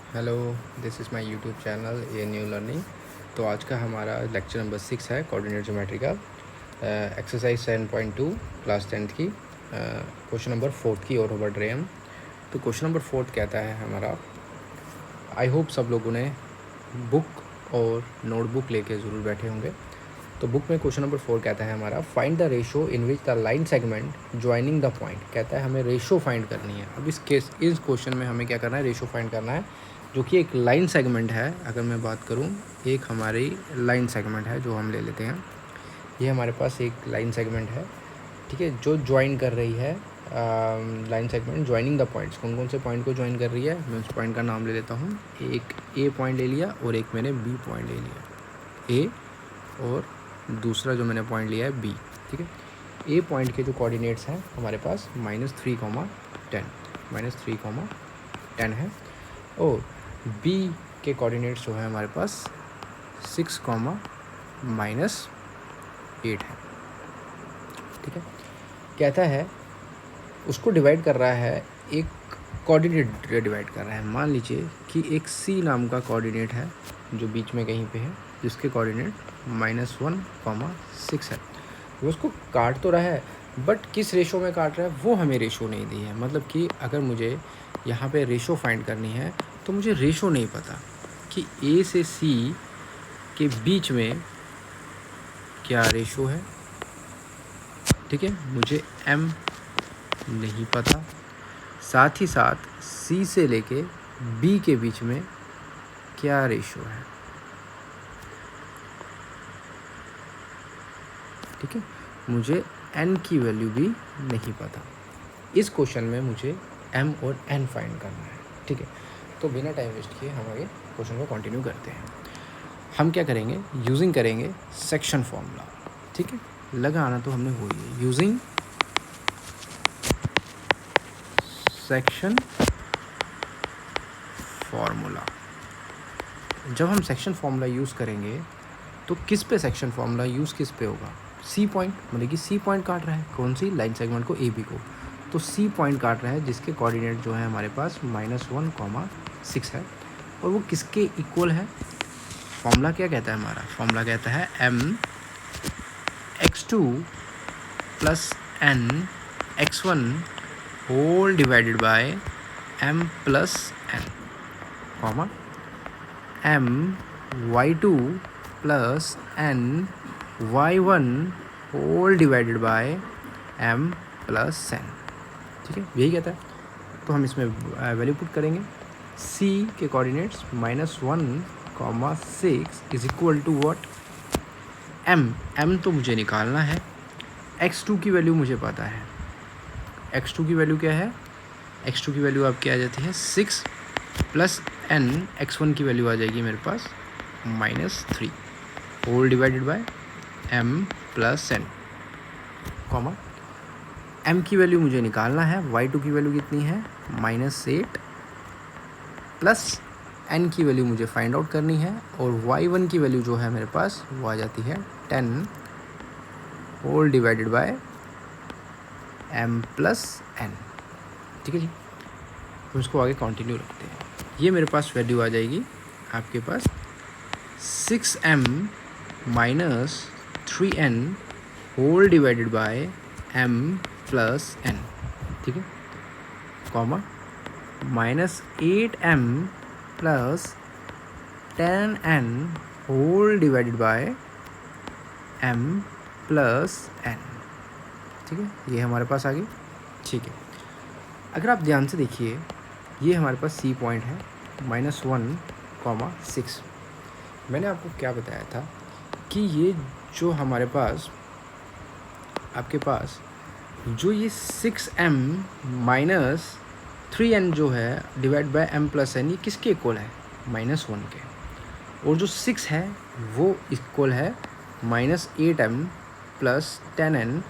Hello, this is my YouTube channel a new learning. तो आज का हमारा लेक्चर नंबर 6 है कोऑर्डिनेट ज्योमेट्री का, एक्सरसाइज 7.2 क्लास 10th की, क्वेश्चन नंबर 4 की ओर बढ़ रहे हैं हम। तो क्वेश्चन नंबर 4 कहता है हमारा, आई होप सब लोगों ने बुक और नोटबुक लेके ज़रूर बैठे होंगे। तो बुक में क्वेश्चन नंबर 4 कहता है हमारा, find the ratio in which the line segment joining the point. कहता है हमें रेशो फाइंड करनी है। अब इस क्वेश्चन में हमें क्या करना है, रेशो फाइंड करना है, जो कि एक लाइन सेगमेंट है। अगर मैं बात करूं, एक हमारी लाइन सेगमेंट है जो हम ले लेते हैं। ये हमारे पास एक लाइन सेगमेंट है, ठीक है, जो ज्वाइन कर रही है। Line segment joining the points, कौन कौन से पॉइंट को ज्वाइन कर रही है, मैं उस पॉइंट का नाम ले लेता हूँ। एक ए पॉइंट ले लिया और एक मैंने बी पॉइंट ले लिया, ए और दूसरा जो मैंने पॉइंट लिया है बी, ठीक है। ए पॉइंट के जो कोऑर्डिनेट्स हैं हमारे पास -3, 10 है, और बी के कोऑर्डिनेट्स जो है हमारे पास 6, -8 है, ठीक है। कहता है उसको डिवाइड कर रहा है, एक कोऑर्डिनेट डिवाइड कर रहा है। मान लीजिए कि एक सी नाम का कोऑर्डिनेट है जो बीच में कहीं पे है, जिसके कोऑर्डिनेट -1, 6 है। वो उसको काट तो रहा है, बट किस रेशो में काट रहा है वो हमें रेशो नहीं दी है। मतलब कि अगर मुझे यहाँ पे रेशो फाइंड करनी है तो मुझे रेशो नहीं पता कि ए से सी के बीच में क्या रेशो है, ठीक है। मुझे एम नहीं पता, साथ ही साथ सी से लेके बी के बीच में क्या रेशो है, ठीक है। मुझे एन की वैल्यू भी नहीं पता। इस क्वेश्चन में मुझे एम और एन फाइंड करना है, ठीक है। तो बिना टाइम वेस्ट किए हम आगे क्वेश्चन को कंटिन्यू करते हैं। हम क्या करेंगे, यूजिंग करेंगे सेक्शन फॉर्मूला, ठीक है। लगाना तो हमने वही है, यूजिंग सेक्शन फॉर्मूला। जब हम सेक्शन फॉर्मूला यूज़ करेंगे तो किस पे सेक्शन फॉर्मूला यूज़ किस पे होगा, सी पॉइंट, मतलब कि सी पॉइंट काट रहा है कौन सी लाइन सेगमेंट को, ए बी को। तो सी पॉइंट काट रहा है जिसके कोऑर्डिनेट जो है हमारे पास -1, 6 है, और वो किसके इक्वल है। फॉर्मूला क्या कहता है हमारा, फॉर्मूला कहता है m x2 + n x1 whole divided by m + n, comma m y2 + n y1 whole divided by m + n, ठीक है, यही कहता है। तो हम इसमें वैल्यू पुट करेंगे। c के coordinates -1, 6 is equal to what, m तो मुझे निकालना है, x2 की वैल्यू मुझे पता है। x2 की वैल्यू क्या है, x2 की वैल्यू आपकी आ जाती है 6 + n, x1 की वैल्यू आ जाएगी मेरे पास -3 whole divided by m + n, comma m की वैल्यू मुझे निकालना है, y2 की वैल्यू कितनी है -8, प्लस n की वैल्यू मुझे फाइंड आउट करनी है, और y1 की वैल्यू जो है मेरे पास वो आ जाती है 10 whole divided by m + n, ठीक है जी। हम इसको आगे कंटिन्यू रखते हैं। ये मेरे पास वैल्यू आ जाएगी आपके पास 6m - 3n whole divided by m + n, ठीक है, comma -8m + 10n whole divided by m + n, ठीक है। ये हमारे पास आ गई, ठीक है। अगर आप ध्यान से देखिए, ये हमारे पास सी पॉइंट है -1, 6। मैंने आपको क्या बताया था कि ये जो हमारे पास आपके पास जो ये 6m - 3n जो है डिवाइड बाय m + n, ये किसके इक्वल है, -1 के, और जो 6 है वो इक्वल है -8m + 10n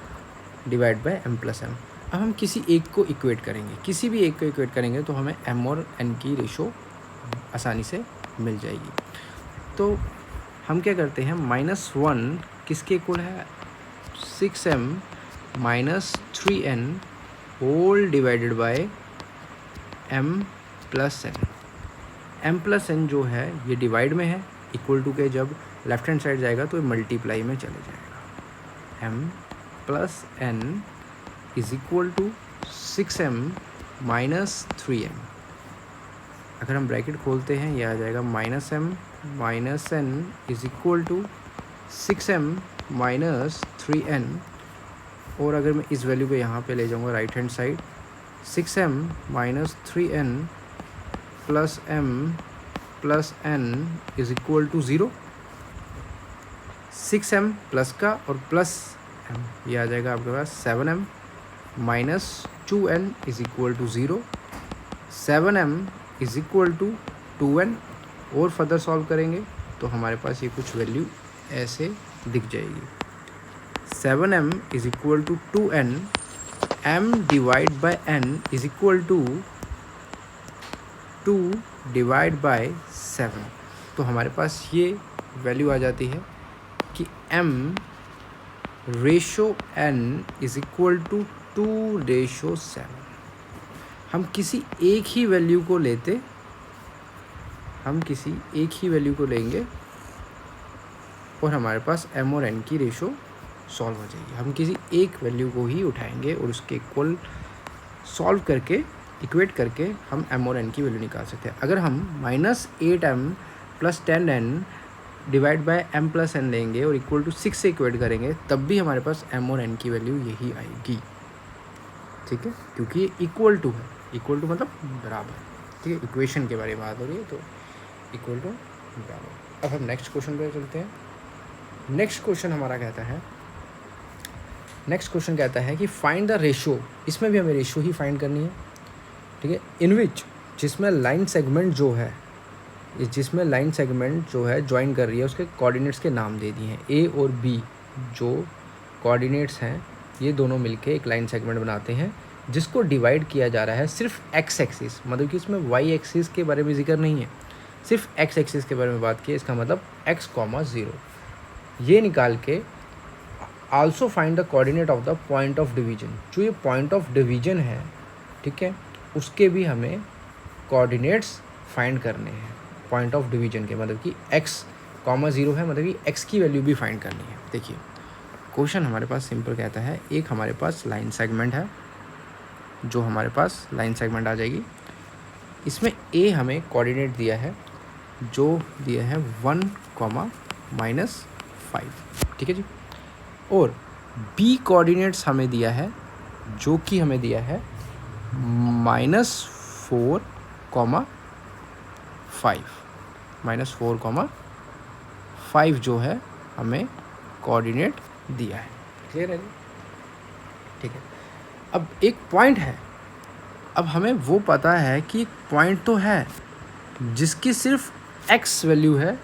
divide by m + n। अब हम किसी एक को इक्वेट करेंगे, किसी भी एक को इक्वेट करेंगे तो हमें m और n की रेशो आसानी से मिल जाएगी। तो हम क्या करते हैं, -1 किसके इक्वल है, 6m - 3n whole divided by m + n, m plus n जो है ये डिवाइड में है, इक्वल टू के जब लेफ्ट हैंड साइड जाएगा तो ये मल्टीप्लाई में चले जाएगा। m plus n is equal to 6m minus 3m। अगर हम ब्रैकेट खोलते हैं ये आ जाएगा minus m minus n is equal to 6m minus 3n। और अगर मैं इस वैल्यू को यहाँ पे ले जाऊँगा right hand side, 6m minus 3n plus m plus n is equal to 0। 6m plus का और प्लस m ये आ जाएगा आपके पास 7m minus 2n is equal to 0। 7m is equal to 2n। और फर्दर सॉल्व करेंगे तो हमारे पास ये कुछ वैल्यू ऐसे दिख जाएगी। 7m is equal to 2n, m divide by n is equal to 2 divide by 7। तो हमारे पास ये वैल्यू आ जाती है कि m ratio n is equal to 2 ratio 7। हम किसी एक ही वैल्यू को लेते, हम किसी एक ही वैल्यू को लेंगे और हमारे पास m और n की रेशो सॉल्व हो जाएगी। हम किसी एक वैल्यू को ही उठाएंगे और उसके इक्वल सॉल्व करके इक्वेट करके हम m और n की वैल्यू निकाल सकते हैं। अगर हम minus 8m plus 10n divide by m plus n लेंगे और इक्वल टू 6 से इक्वेट करेंगे तब भी हमारे पास m और n की वैल्यू यही आएगी। ठीक है, क्योंकि ये इक्वल टू है, इक्वल टू मतलब बराबर। ठीक है, इक्वेशन के बारे में बात हो रही है तो इक्वल टू बराबर। अब हम नेक्स्ट क्वेश्चन पे चलते हैं। नेक्स्ट क्वेश्चन हमारा कहता है, नेक्स्ट क्वेश्चन कहता है कि फाइंड द रेशो। इसमें भी हमें रेशो ही फाइंड करनी है। ठीक है, इन विच जिसमें लाइन सेगमेंट जो है, जिसमें लाइन सेगमेंट जो है ज्वाइन कर रही है उसके कोऑर्डिनेट्स के नाम दे दिए हैं। ए और बी जो कोऑर्डिनेट्स हैं ये दोनों मिलके एक लाइन सेगमेंट बनाते हैं जिसको डिवाइड किया जा रहा है सिर्फ एक्स एक्सिस, मतलब कि इसमें वाई एक्सिस के बारे में जिक्र नहीं है, सिर्फ एक्स एक्सिस के बारे में बात की है। इसका मतलब x, 0 ये निकाल के also find the coordinate of the point of division. जो ये पॉइंट ऑफ डिवीजन है, ठीक है, उसके भी हमें कोऑर्डिनेट्स फाइंड करने हैं। पॉइंट ऑफ डिवीजन के मतलब कि x, 0 है, मतलब कि x की वैल्यू भी फाइंड करनी है। देखिए क्वेश्चन हमारे पास सिंपल कहता है, एक हमारे पास लाइन सेगमेंट है, जो हमारे पास लाइन सेगमेंट आ जाएगी। इसमें a हमें कोऑर्डिनेट दिया है, जो दिया है 1, -5। ठीक है जी। और b कोऑर्डिनेट्स हमें दिया है, जो कि हमें दिया है -4, -4, 5 जो है हमें कोऑर्डिनेट दिया है। क्लियर है जी? ठीक है। अब एक पॉइंट है, अब हमें वो पता है कि एक पॉइंट तो है जिसकी सिर्फ x वैल्यू है,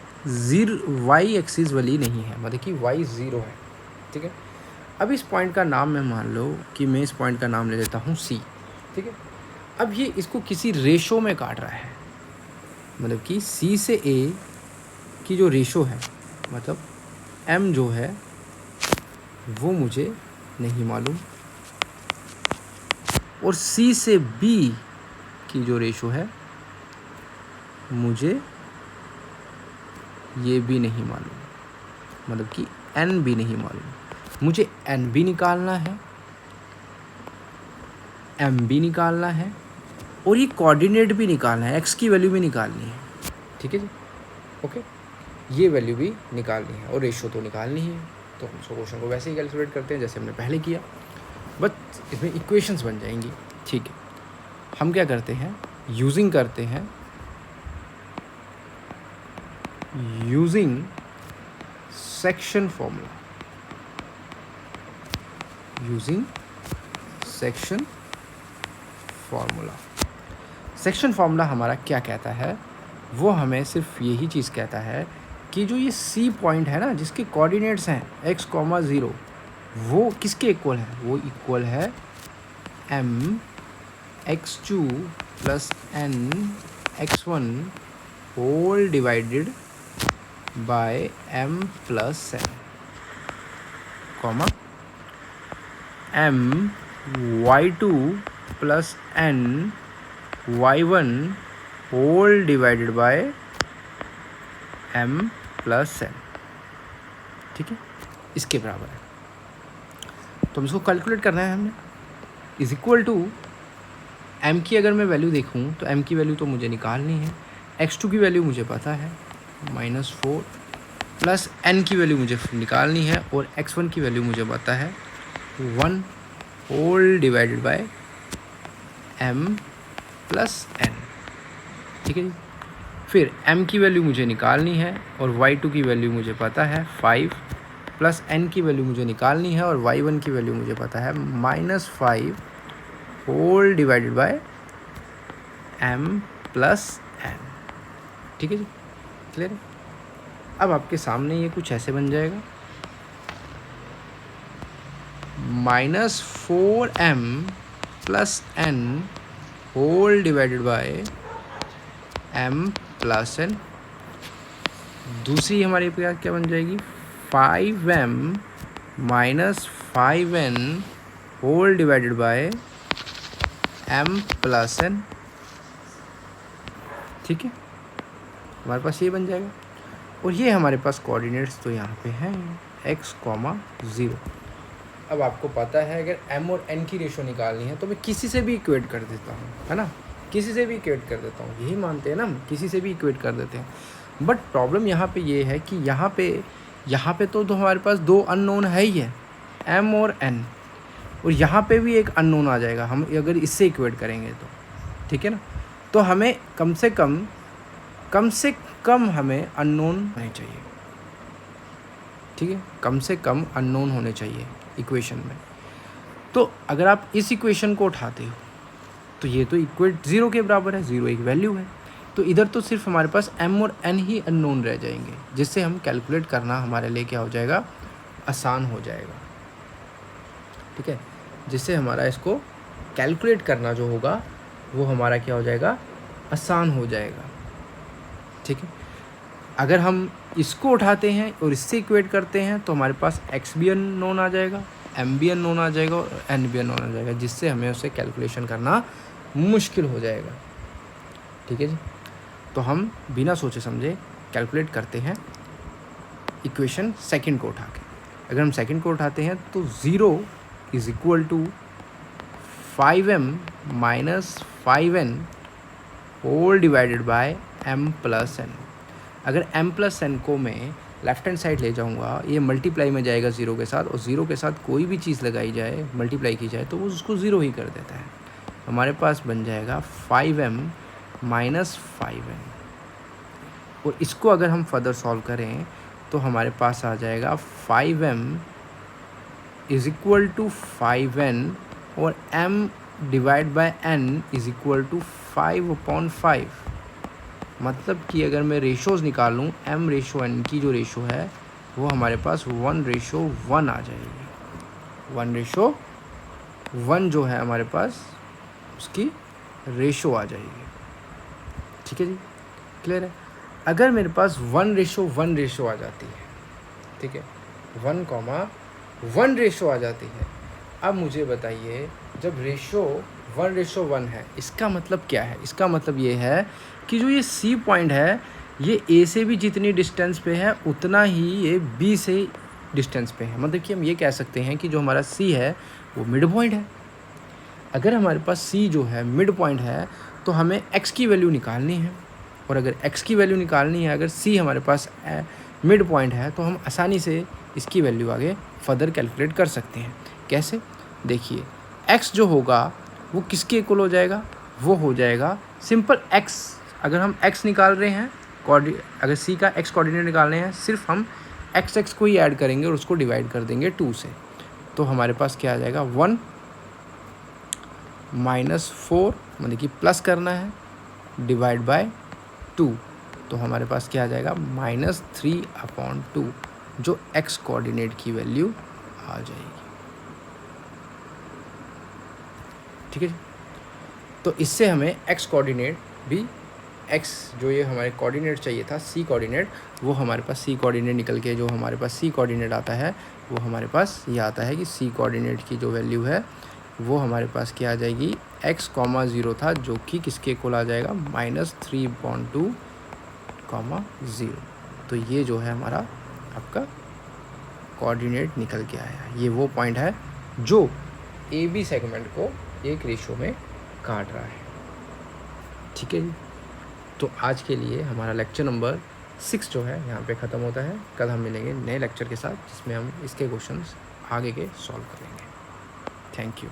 y एक्सिस वाली नहीं है, मतलब कि y 0 है। ठीक है। अब इस पॉइंट का नाम मैं मान लो कि मैं इस पॉइंट का नाम ले लेता हूँ c। ठीक है। अब ये इसको किसी रेशो में काट रहा है, मतलब कि c से a की जो रेशो है, मतलब m जो है वो मुझे नहीं मालूम, और c से b की जो रेशो है मुझे ये भी नहीं मालूम, मतलब कि n भी नहीं मालूम। मुझे n भी निकालना है, m भी निकालना है, और ये कोऑर्डिनेट भी निकालना है, x की वैल्यू भी निकालनी है। ठीक है जी, ओके, ये वैल्यू भी निकालनी है और रेशो तो निकालनी ही है। तो हम क्वेश्चन को वैसे ही कैलकुलेट करते हैं जैसे हमने पहले किया, बस इसमें इक्वेशंस बन जाएंगी। ठीक है, हम क्या करते हैं, यूजिंग करते हैं, using section formula, using section formula. Section formula हमारा क्या कहता है, वो हमें सिर्फ यही चीज़ कहता है कि जो ये C पॉइंट है ना, जिसके कोऑर्डिनेट्स हैं x, 0, वो किसके इक्वल है, वो इक्वल है m x2 plus n x1 whole divided by m plus n, m y2 plus n y1 whole divided by m plus n, ठीक है, इसके बराबर है। तो हम इसको कैलकुलेट करना है हमने, इज इक्वल टू m की अगर मैं वैल्यू देखूँ तो m की वैल्यू तो मुझे निकालनी है, x2 की वैल्यू मुझे पता है -4 प्लस n की वैल्यू मुझे निकालनी है और x1 की वैल्यू मुझे पता है 1 whole divided by m plus n, ठीक है जी। फिर m की वैल्यू मुझे निकालनी है और y2 की वैल्यू मुझे पता है 5 प्लस n की वैल्यू मुझे निकालनी है और y1 की वैल्यू मुझे पता है -5 whole divided by m plus n, ठीक है जी, क्लियर है। अब आपके सामने ये कुछ ऐसे बन जाएगा, -4m plus n whole divided by m plus n। दूसरी हमारे पास क्या बन जाएगी, 5m minus 5n whole divided by m plus n, ठीक है, हमारे पास ये बन जाएगा। और ये हमारे पास कोऑर्डिनेट्स तो यहाँ पे हैं x, 0। अब आपको पता है अगर m और n की रेशो निकालनी है तो मैं किसी से भी इक्वेट कर देता हूँ, है ना, किसी से भी इक्वेट कर देता हूँ, यही मानते हैं ना हम, किसी से भी इक्वेट कर देते हैं। बट प्रॉब्लम यहाँ पे ये है कि यहाँ पे तो हमारे पास दो अननोन है ही है, m और n, और यहाँ पे भी एक अननोन आ जाएगा हम अगर इससे इक्वेट करेंगे तो, ठीक है ना। तो हमें कम से कम हमें अननोन होने चाहिए, ठीक है, कम से कम अननोन होने चाहिए इक्वेशन में। तो अगर आप इस इक्वेशन को उठाते हो तो ये तो इक्वेट 0 के बराबर है, 0 एक वैल्यू है, तो इधर तो सिर्फ हमारे पास m और n ही अननोन रह जाएंगे, जिससे हम कैलकुलेट करना हमारे लिए क्या हो जाएगा, आसान हो जाएगा, ठीक है, जिससे हमारा इसको कैलकुलेट करना जो होगा वो हमारा क्या हो जाएगा, आसान हो जाएगा, ठीक है। अगर हम इसको उठाते हैं और इससे इक्वेट करते हैं तो हमारे पास x भी अननोन आ जाएगा, m भी अननोन आ जाएगा और n भी अननोन आ जाएगा, जिससे हमें उसे कैलकुलेशन करना मुश्किल हो जाएगा, ठीक है जी। तो हम बिना सोचे समझे कैलकुलेट करते हैं इक्वेशन सेकंड को उठा के। अगर हम सेकंड को उठाते हैं तो 0 is equal to 5m minus 5n whole divided by m plus n। अगर m प्लस n को मैं लेफ्ट हैंड साइड ले जाऊंगा, ये मल्टीप्लाई में जाएगा 0 के साथ, और 0 के साथ कोई भी चीज़ लगाई जाए, मल्टीप्लाई की जाए, तो वो उसको 0 ही कर देता है। हमारे पास बन जाएगा 5m माइनस 5n, और इसको अगर हम फर्दर सॉल्व करें तो हमारे पास आ जाएगा 5m is equal to 5n और m divide by n is equal to 5/5। मतलब कि अगर मैं रेशोज़ निकालूँ, m रेशो n की जो रेशो है वो हमारे पास 1:1 आ जाएगी। 1:1 जो है हमारे पास उसकी रेशो आ जाएगी, ठीक है जी, क्लियर है। अगर मेरे पास 1:1 रेशो आ जाती है, ठीक है, 1:1 रेशो आ जाती है, अब मुझे बताइए जब रेशो 1:1 है, इसका मतलब क्या है, इसका मतलब ये है कि जो ये C पॉइंट है ये A से भी जितनी डिस्टेंस पे है उतना ही ये B से डिस्टेंस पे है। मतलब कि हम ये कह सकते हैं कि जो हमारा C है वो मिड पॉइंट है। अगर हमारे पास C जो है मिड पॉइंट है तो हमें x की वैल्यू निकालनी है, और अगर x की वैल्यू निकालनी है, अगर C हमारे पास मिड पॉइंट है तो हम आसानी से इसकी वैल्यू आगे फर्दर कैलकुलेट कर सकते हैं। कैसे, देखिए x जो होगा वो किसके इक्वल हो जाएगा, वो हो जाएगा सिंपल x। अगर हम x निकाल रहे हैं, अगर C का x कोऑर्डिनेट निकालने हैं, सिर्फ हम x को ही ऐड करेंगे और उसको डिवाइड कर देंगे 2 से, तो हमारे पास क्या आ जाएगा 1 माइनस 4, मतलब कि प्लस करना है, डिवाइड बाय 2, तो हमारे पास क्या आ जाएगा -3/2, जो x कोऑर्डिनेट की वैल्यू आ जाएगी, ठीक है जी। तो इससे हमें x कोऑर्डिनेट भी, x जो ये हमारे कोऑर्डिनेट चाहिए था C कोऑर्डिनेट, वो हमारे पास C कोऑर्डिनेट निकल के जो हमारे पास C कोऑर्डिनेट आता है वो हमारे पास ये आता है कि C कोऑर्डिनेट की जो वैल्यू है वो हमारे पास क्या आ जाएगी, x,0 था जो कि किसके इक्वल आ जाएगा, -3.2, तो ये जो है हमारा आपका कोऑर्डिनेट निकल के आया। ये वो पॉइंट है जो ए बी सेगमेंट को एक रेशो में काट रहा है। ठीक है जी, तो आज के लिए हमारा लेक्चर नंबर 6 जो है यहाँ पे ख़त्म होता है। कल हम मिलेंगे नए लेक्चर के साथ जिसमें हम इसके क्वेश्चंस आगे के सॉल्व करेंगे। Thank you.